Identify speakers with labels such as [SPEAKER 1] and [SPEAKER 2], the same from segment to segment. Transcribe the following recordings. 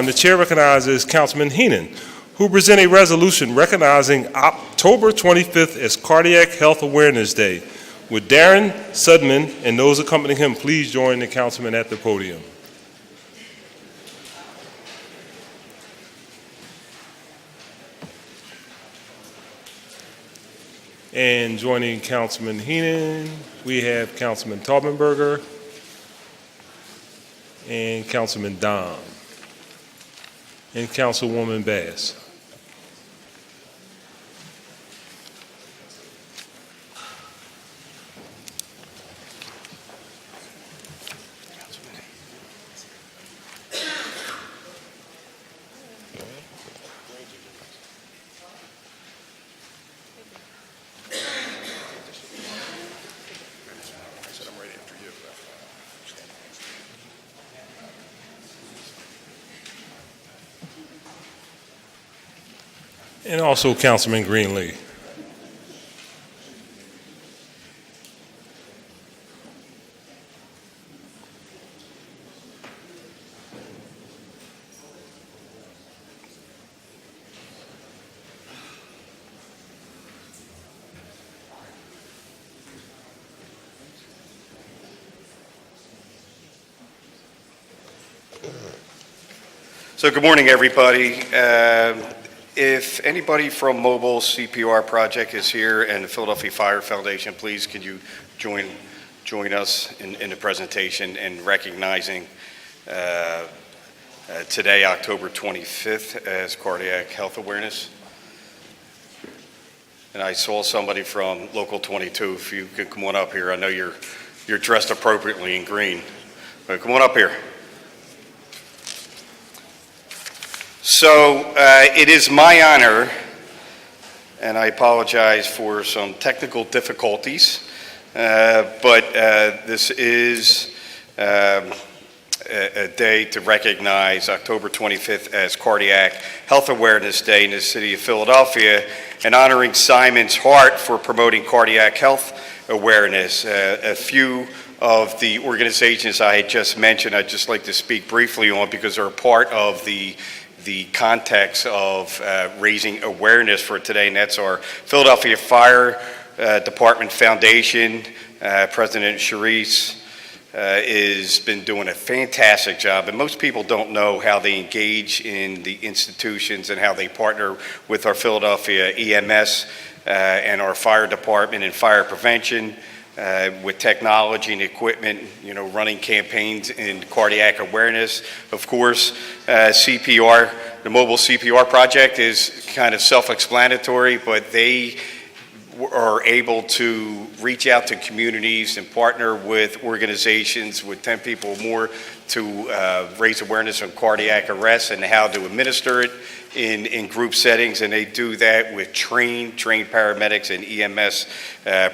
[SPEAKER 1] The chair recognizes Councilman Henon, who will present a resolution recognizing October 25th as Cardiac Health Awareness Day. Would Darren Sudman and those accompanying him please join the councilman at the podium? And joining Councilman Henon, we have Councilman Taubenberger and Councilman Dom and Councilwoman Bass. And also Councilman Greenlee.
[SPEAKER 2] So good morning, everybody. If anybody from Mobile CPR Project is here and the Philadelphia Fire Foundation, please could you join us in the presentation and recognizing today, October 25th, as Cardiac Health Awareness. And I saw somebody from Local 22. If you could come on up here. I know you're dressed appropriately in green, but come on up here. So it is my honor, and I apologize for some technical difficulties, but this is a day to recognize October 25th as Cardiac Health Awareness Day in the city of Philadelphia, and honoring Simon's Heart for promoting cardiac health awareness. A few of the organizations I had just mentioned, I'd just like to speak briefly on because they're a part of the context of raising awareness for today, and that's our Philadelphia Fire Department Foundation. President Charisse has been doing a fantastic job, and most people don't know how they engage in the institutions and how they partner with our Philadelphia EMS and our fire department and fire prevention. With technology and equipment, running campaigns in cardiac awareness. Of course, CPR, the Mobile CPR Project is kind of self-explanatory, but they are able to reach out to communities and partner with organizations with 10 people or more to raise awareness on cardiac arrest and how to administer it in group settings, and they do that with trained paramedics and EMS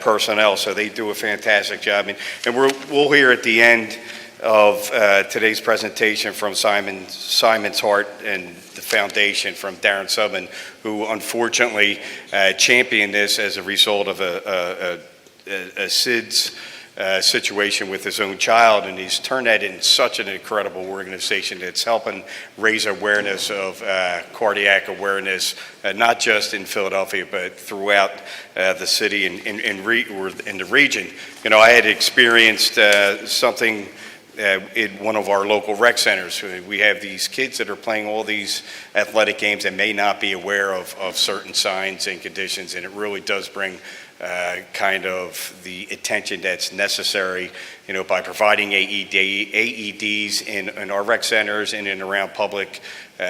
[SPEAKER 2] personnel. So they do a fantastic job, and we'll hear at the end of today's presentation from Simon's Heart and the foundation from Darren Sudman, who unfortunately championed this as a result of a SIDS situation with his own child, and he's turned that into such an incredible organization that's helping raise awareness of cardiac awareness, not just in Philadelphia, but throughout the city and in the region. I had experienced something in one of our local rec centers. We have these kids that are playing all these athletic games and may not be aware of certain signs and conditions, and it really does bring kind of the attention that's necessary, by providing AEDs in our rec centers and in around public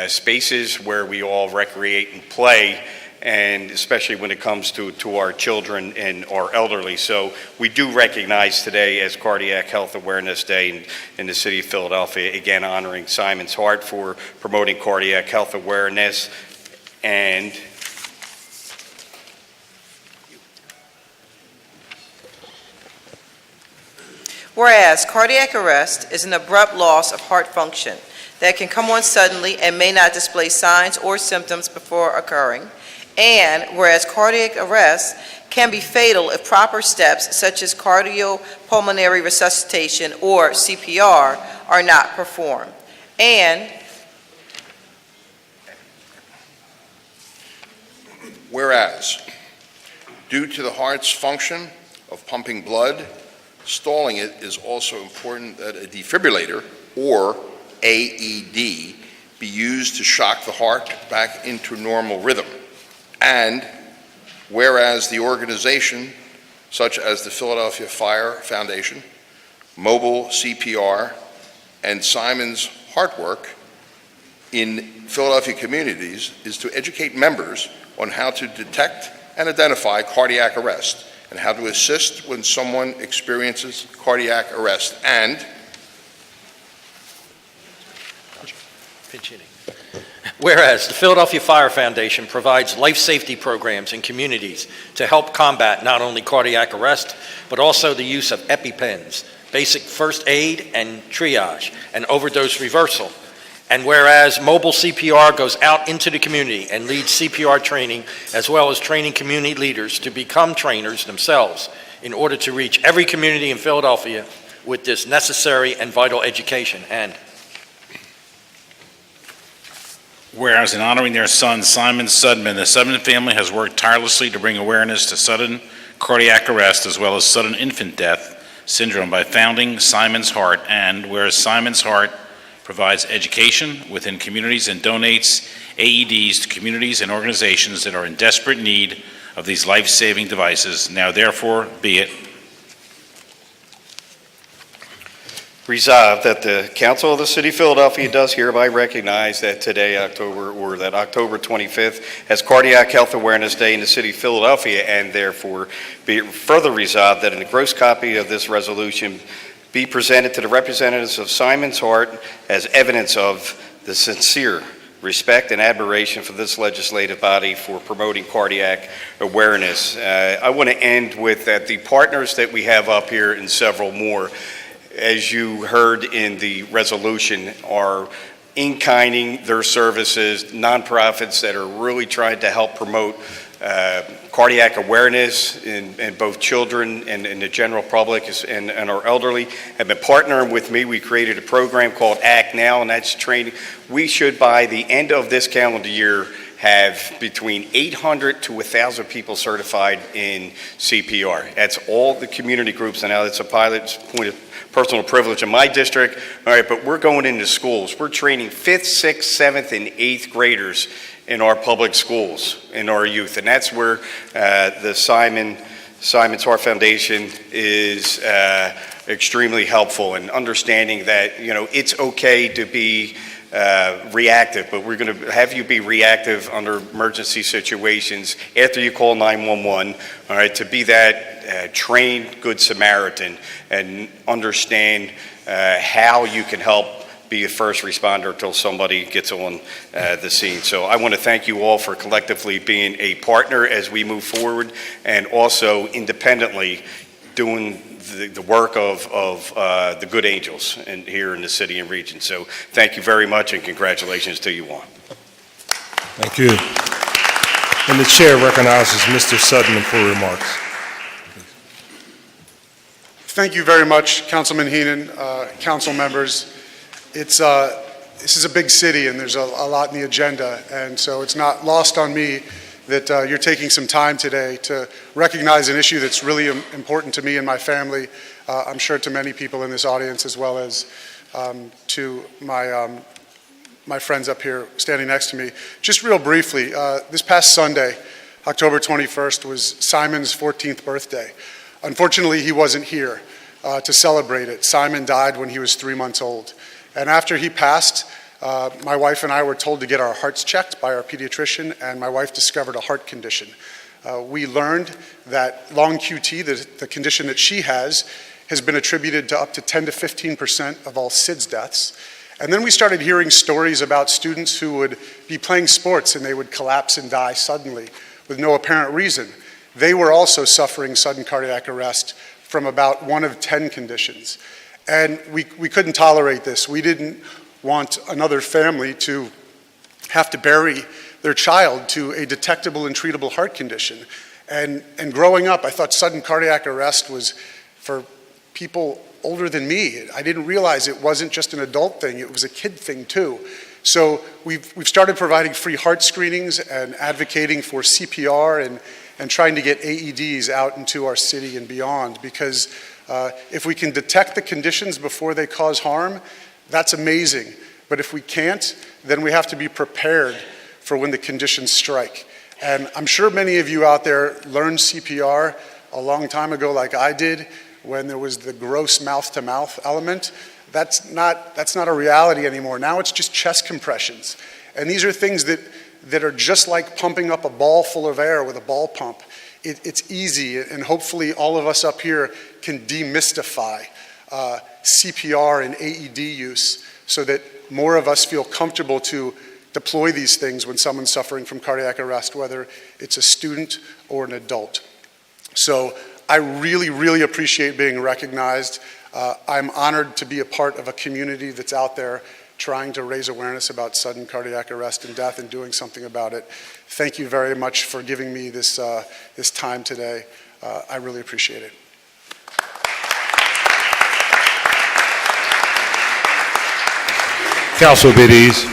[SPEAKER 2] spaces where we all recreate and play, and especially when it comes to our children and our elderly. So we do recognize today as Cardiac Health Awareness Day in the city of Philadelphia, again honoring Simon's Heart for promoting cardiac health awareness. And
[SPEAKER 3] whereas cardiac arrest is an abrupt loss of heart function that can come on suddenly and may not display signs or symptoms before occurring, and whereas cardiac arrest can be fatal if proper steps such as cardiopulmonary resuscitation or CPR are not performed, and
[SPEAKER 4] Whereas, due to the heart's function of pumping blood, stalling it is also important that a defibrillator, or AED, be used to shock the heart back into normal rhythm. And whereas the organization, such as the Philadelphia Fire Foundation, Mobile CPR, and Simon's Heart Work in Philadelphia communities is to educate members on how to detect and identify cardiac arrest and how to assist when someone experiences cardiac arrest. And
[SPEAKER 5] whereas the Philadelphia Fire Foundation provides life safety programs in communities to help combat not only cardiac arrest, but also the use of EpiPens, basic first aid and triage, and overdose reversal. And whereas mobile CPR goes out into the community and leads CPR training, as well as training community leaders to become trainers themselves in order to reach every community in Philadelphia with this necessary and vital education. And
[SPEAKER 6] whereas in honoring their son, Simon Sudman, the Sudman family has worked tirelessly to bring awareness to sudden cardiac arrest as well as sudden infant death syndrome by founding Simon's Heart. And whereas Simon's Heart provides education within communities and donates AEDs to communities and organizations that are in desperate need of these life-saving devices. Now therefore be it
[SPEAKER 2] Resolved that the Council of the City of Philadelphia does hereby recognize that today, October 25th, as Cardiac Health Awareness Day in the City of Philadelphia, and therefore be it further resolved that an engrossed copy of this resolution be presented to the representatives of Simon's Heart as evidence of the sincere respect and admiration for this legislative body for promoting cardiac awareness. I want to end with that the partners that we have up here and several more, as you heard in the resolution, are in-kinding their services, nonprofits that are really trying to help promote cardiac awareness in both children and in the general public and our elderly, have been partnering with me. We created a program called Act Now, and that's training. We should, by the end of this calendar year, have between 800 to 1,000 people certified in CPR. That's all the community groups, and now it's a pilot point of personal privilege in my district. All right, but we're going into schools. We're training 5th, 6th, 7th, and 8th graders in our public schools, in our youth. And that's where the Simon's Heart Foundation is extremely helpful in understanding that, you know, it's okay to be reactive, but we're going to have you be reactive under emergency situations after you call 911, all right, to be that trained Good Samaritan and understand how you can help be a first responder until somebody gets on the scene. So I want to thank you all for collectively being a partner as we move forward, and also independently doing the work of the good angels here in the city and region. So thank you very much, and congratulations to you all.
[SPEAKER 1] Thank you. And the chair recognizes Mr. Sudman for remarks.
[SPEAKER 7] Thank you very much, Councilman Henon, council members. This is a big city, and there's a lot in the agenda, and so it's not lost on me that you're taking some time today to recognize an issue that's really important to me and my family, I'm sure to many people in this audience, as well as to my friends up here standing next to me. Just real briefly, this past Sunday, October 21st, was Simon's 14th birthday. Unfortunately, he wasn't here to celebrate it. Simon died when he was 3 months old. And after he passed, my wife and I were told to get our hearts checked by our pediatrician, and my wife discovered a heart condition. We learned that long QT, the condition that she has been attributed to up to 10 to 15% of all SIDS deaths. And then we started hearing stories about students who would be playing sports and they would collapse and die suddenly with no apparent reason. They were also suffering sudden cardiac arrest from about 1 of 10 conditions. And we couldn't tolerate this. We didn't want another family to have to bury their child to a detectable and treatable heart condition. And growing up, I thought sudden cardiac arrest was for people older than me. I didn't realize it wasn't just an adult thing, it was a kid thing too. So we've started providing free heart screenings and advocating for CPR and trying to get AEDs out into our city and beyond, because if we can detect the conditions before they cause harm, that's amazing. But if we can't, then we have to be prepared for when the conditions strike. And I'm sure many of you out there learned CPR a long time ago like I did, when there was the gross mouth-to-mouth element. That's not a reality anymore. Now it's just chest compressions. And these are things that are just like pumping up a ball full of air with a ball pump. It's easy, and hopefully all of us up here can demystify CPR and AED use so that more of us feel comfortable to deploy these things when someone's suffering from cardiac arrest, whether it's a student or an adult. So I really, really appreciate being recognized. I'm honored to be a part of a community that's out there trying to raise awareness about sudden cardiac arrest and death and doing something about it. Thank you very much for giving me this time today. I really appreciate it.
[SPEAKER 1] Council biddies.